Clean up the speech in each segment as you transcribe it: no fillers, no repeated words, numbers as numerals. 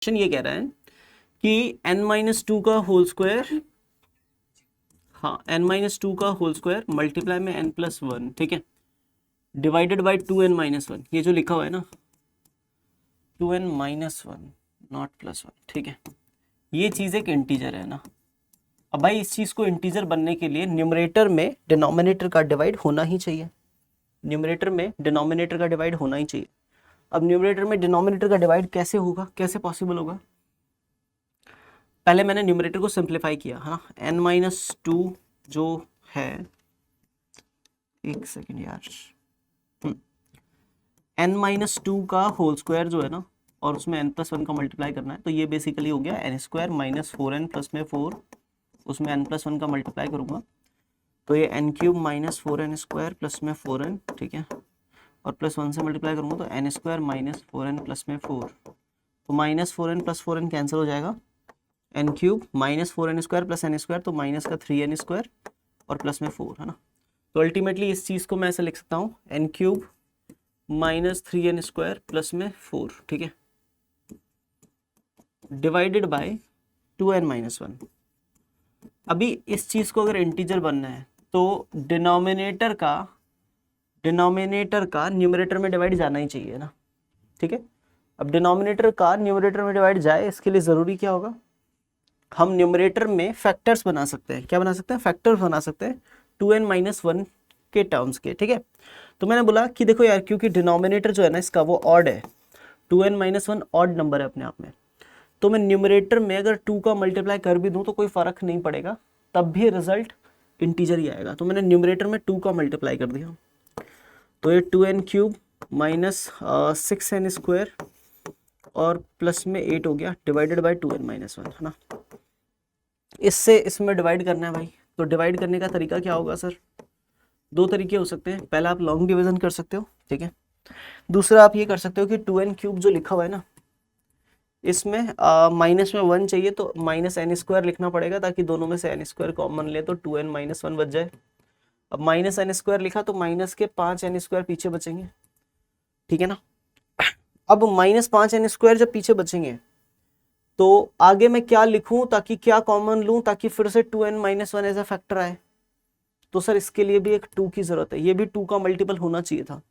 Question ये कह रहा है कि n-2 का होल स्क्वायर, हाँ n-2 का होल स्क्वायर मल्टीप्लाई में n+1, ठीक है, डिवाइडेड बाय 2n-1, ये जो लिखा हुआ है ना 2n-1 नॉट +1, ठीक है, ये चीज़ एक इंटीजर है ना। अब भाई इस चीज़ को इंटीजर बनने के लिए न्यूमरेटर में डिनोमिनेटर का डिवाइड होना ही चाहिए, न्यूमरेटर में डिनोमिनेटर का डिवाइड होना ही चाहिए। अब न्यूमरेटर में डिनोमिनेटर का डिवाइड कैसे होगा, कैसे पॉसिबल होगा? पहले मैंने न्यूमरेटर को सिंप्लीफाई किया है ना, n-2 जो है, एक सेकेंड यार, n-2 का होल स्क्वायर जो है ना, और उसमें n+1 का मल्टीप्लाई करना है, तो ये बेसिकली हो गया n² - 4n प्लस में 4, उसमें n+1 का मल्टीप्लाई करूंगा तो ये n³ - 4n² प्लस में 4n, ठीक है, और +1 से मल्टीप्लाई करूंगा तो n² - 4n प्लस में 4, तो -4n प्लस 4n कैंसिल हो जाएगा, n³ - 4n² प्लस n² तो माइनस का 3n² और प्लस में 4, है ना। तो अल्टीमेटली इस चीज़ को मैं ऐसे लिख सकता हूँ n³ - 3n² प्लस में 4, ठीक है, डिवाइडेड बाय 2n-1। अभी इस चीज़ को अगर इंटीजर बनना है तो डिनोमिनेटर का न्यूमरेटर में डिवाइड जाना ही चाहिए ना, ठीक है। अब डिनोमिनेटर का न्यूमरेटर में डिवाइड जाए, इसके लिए ज़रूरी क्या होगा, हम न्यूमरेटर में फैक्टर्स बना सकते हैं। क्या बना सकते हैं? फैक्टर्स बना सकते हैं 2n-1 के टर्म्स के, ठीक है। तो मैंने बोला कि देखो यार, क्योंकि डिनोमिनेटर जो है ना इसका वो ऑड है, 2n-1 ऑड नंबर है अपने आप में, तो मैं न्यूमरेटर में अगर 2 का मल्टीप्लाई कर भी दूं तो कोई फ़र्क नहीं पड़ेगा, तब भी रिजल्ट इंटीजर ही आएगा। तो मैंने न्यूमरेटर में 2 का मल्टीप्लाई कर दिया, तो ये 2n³ - 6n² और प्लस में 8 हो गया, डिवाइडेड बाय 2n-1, है ना। इससे इसमें डिवाइड करना है भाई, तो डिवाइड करने का तरीका क्या होगा सर? दो तरीके हो सकते हैं, पहला आप लॉन्ग डिवीजन कर सकते हो, ठीक है, दूसरा आप ये कर सकते हो कि 2n³ जो लिखा हुआ है ना, इसमें माइनस में 1 चाहिए तो -n² लिखना पड़ेगा, ताकि दोनों में से n² कॉमन ले तो 2n-1 बच जाए। अब -n² लिखा तो माइनस के 5n² पीछे बचेंगे, ठीक है ना। अब -5n² जब पीछे बचेंगे तो आगे मैं क्या लिखूं, ताकि क्या कॉमन लूं, ताकि फिर से 2n-1 एज अ फैक्टर आए। तो सर इसके लिए भी एक 2 की जरूरत है, ये भी 2 का मल्टीपल होना चाहिए था।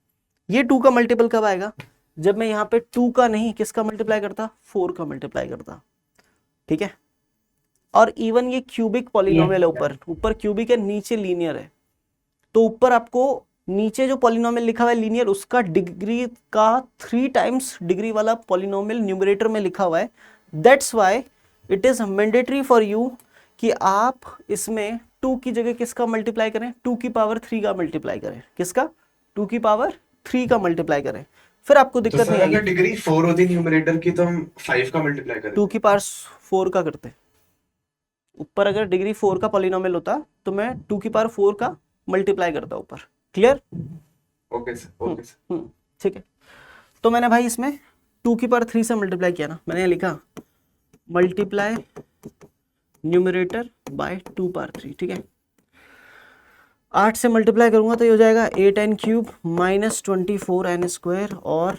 ये 2 का मल्टीपल कब आएगा? जब मैं यहाँ पे 2 का नहीं, किसका मल्टीप्लाई करता? 4 का मल्टीप्लाई करता, ठीक है। और इवन ये क्यूबिक पॉलिनोमियल है, ऊपर ऊपर क्यूबिक है, नीचे लीनियर है, तो ऊपर आपको नीचे जो पॉलिनोमियल लिखा हुआ है लीनियर, उसका डिग्री का 3 टाइम्स डिग्री वाला पॉलिनोमियल न्यूमरेटर में लिखा हुआ है। That's why it is mandatory for you कि आप इसमें 2 की जगह किसका मल्टीप्लाई करें? 2 की पावर 3 का मल्टीप्लाई करें। किसका? 2 की पावर 3 का मल्टीप्लाई करें, फिर आपको तो दिक्कत सर नहीं आएगी। अगर डिग्री 4 होती न्यूमरेटर की तो हम 5 का मल्टीप्लाई 2 करेंगे। की पावर 4 का करते, ऊपर अगर डिग्री 4 का पॉलिनोमियल होता तो मैं 2 की पावर 4 का मल्टीप्लाई करता ऊपर। Clear? Okay sir, okay sir. ठीक है। तो मैंने भाई इसमें 2 की पावर 3 से मल्टीप्लाई किया ना, मैंने लिखा मल्टीप्लाई न्यूमरेटर बाय 2 पावर 3, ठीक है। 8 से मल्टीप्लाई करूंगा तो ये हो जाएगा 8n³ - 24n² और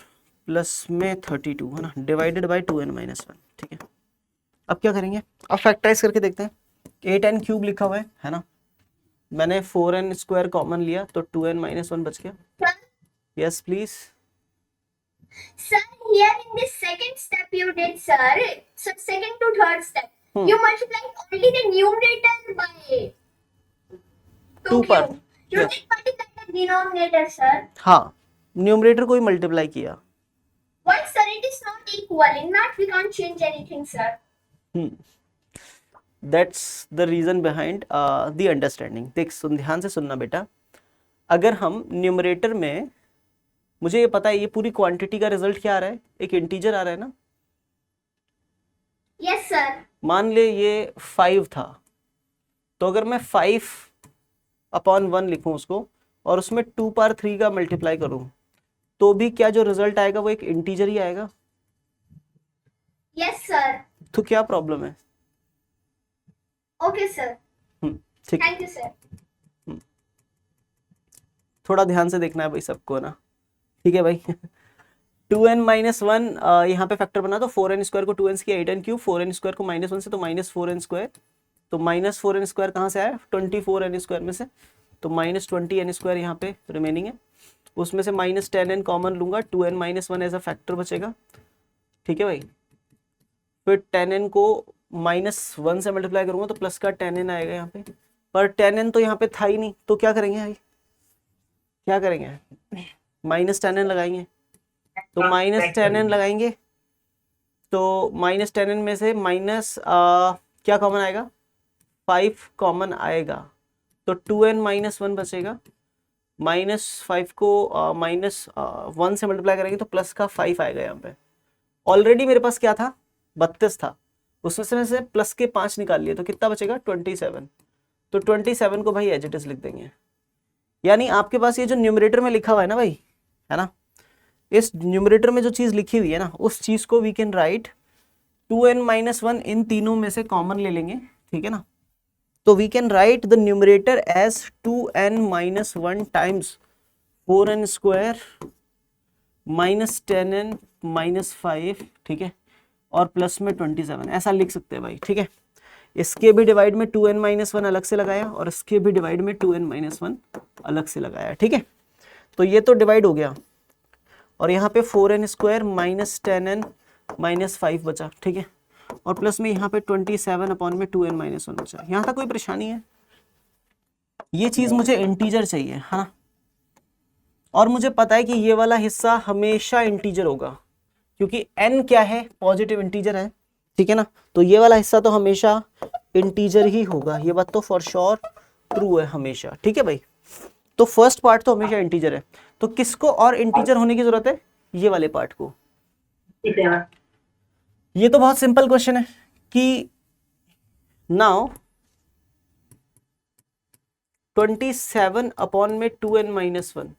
प्लस में 32, है ना, डिवाइडेड बाय 2n-1, ठीक है। अब क्या करेंगे? अब फैक्टराइज करके देखते हैं। 8n³ लिखा हुआ है ना, मैंने 4n² कॉमन लिया तो 2n-1 बच गया। Yes please. Sir, here in this second step you did, sir. So second to third step, you multiplied only the numerator by 2 पर, You yes. did multiply the denominator, sir. हाँ, numerator को ही multiply किया। Why, sir? It is not equal. In that we can't change anything, sir. That's the reason behind the understanding. देख ध्यान से सुनना बेटा, अगर हम न्यूमरेटर में, मुझे ये पता है ये पूरी क्वांटिटी का रिजल्ट क्या आ रहा है, एक इंटीजर आ रहा है ना। Yes, sir. मान ले ये 5 था, तो अगर मैं 5/1 लिखूं उसको और उसमें 2 पावर 3 का मल्टीप्लाई करूं, तो भी क्या जो रिजल्ट आएगा वो एक इंटीजर ही आएगा। Yes, sir. तो क्या प्रॉब्लम है? Okay, sir. ठीक, Thank you, sir. थोड़ा ध्यान से देखना है भाई सबको ना, ठीक है भाई। 2n माइनस वन यहाँ पे फैक्टर बना तो 4n स्क्वायर को 2n से किया 8n क्यूब, 4n स्क्वायर को -1 से तो -4n स्क्वायर, तो -4n स्क्वायर कहाँ से आया 24n स्क्वायर में से, तो -20n स्क्वायर यहाँ पे रिमेनिंग है, उसमें से -10n कॉमन लूंगा, 2n minus one as a factor बचेगा, ठीक है भाई। फिर 10n को -1 से मल्टीप्लाई करूंगा तो प्लस का 10n आएगा यहाँ पे, पर 10n तो यहाँ पे था ही नहीं, तो क्या करेंगे भाई, क्या करेंगे -10n लगाएंगे, तो -10n लगाएंगे, तो -10n में से क्या कॉमन आएगा 5 कॉमन आएगा, तो 2n माइनस वन बचेगा, -5 को -1 से मल्टीप्लाई करेंगे तो प्लस का 5 आएगा यहाँ पे। ऑलरेडी मेरे पास क्या था 32 था, उसमें से प्लस के 5 निकाल लिए तो कितना बचेगा 27, तो 27 को भाई एज इट इज लिख देंगे। यानी आपके पास ये जो न्यूमरेटर में लिखा हुआ है ना भाई, है ना, इस न्यूमरेटर में जो चीज लिखी हुई है ना उस चीज को we can write 2n minus one, इन तीनों में से कॉमन ले लेंगे, ठीक है ना, तो we can write the numerator as 2n minus one times 4n square -10n -5, ठीक है, और प्लस में 27, ऐसा लिख सकते हैं भाई, ठीक है। इसके भी डिवाइड में 2n माइनस वन अलग से लगाया और इसके भी डिवाइड में 2n माइनस वन अलग से लगाया, ठीक है। तो ये तो डिवाइड हो गया और यहाँ पे 4n स्क्वायर -10n -5 बचा, ठीक है, और प्लस में यहाँ पे 27 अपॉन में 2n माइनस वन बचा। यहाँ तक कोई परेशानी है? ये चीज मुझे इंटीजर चाहिए, है ना, और मुझे पता है कि ये वाला हिस्सा हमेशा इंटीजर होगा क्योंकि n क्या है पॉजिटिव इंटीजर है, ठीक है ना, तो ये वाला हिस्सा तो हमेशा इंटीजर ही होगा, ये बात तो फॉर श्योर ट्रू है हमेशा, ठीक है भाई। तो फर्स्ट पार्ट तो हमेशा इंटीजर है, तो किसको और इंटीजर होने की जरूरत है, ये वाले पार्ट को। ये तो बहुत सिंपल क्वेश्चन है कि नाउ 27 अपॉन में 2n minus one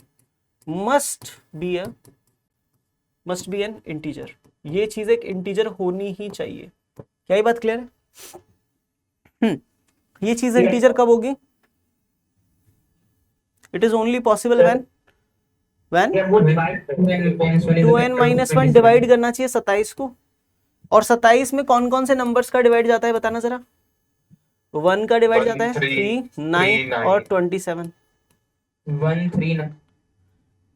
must B N integer, ये चीज एक इंटीजर होनी ही चाहिए। क्या ये बात क्लियर है? ये चीज इंटीजर कब होगी? It is only possible when 2n minus one divide करना चाहिए 27 को, और 27 में कौन कौन से नंबर्स का डिवाइड जाता है बताना जरा। 1 का डिवाइड जाता है 3, 9 और 27। 1 3 ना,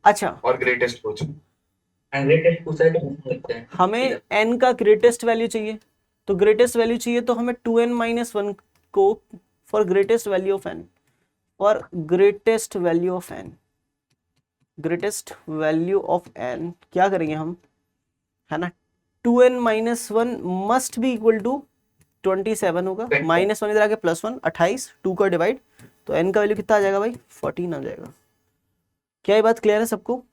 अच्छा, और ग्रेटेस्ट पूछो, ग्रेटेस्ट पूछा है तो लिखते हैं। हमें n का ग्रेटेस्ट वैल्यू चाहिए, तो ग्रेटेस्ट वैल्यू चाहिए तो हमें 2n माइनस वन को for greatest value of n, और greatest value of n, greatest value of n क्या करेंगे हम, है ना, 2n minus one must be equal to 27 होगा, माइनस वन इधर आके +1 28, 2 का डिवाइड, तो n का वैल्यू कितना आ जाएगा भाई 14 आ जाएगा। क्या ये बात क्लियर है सबको?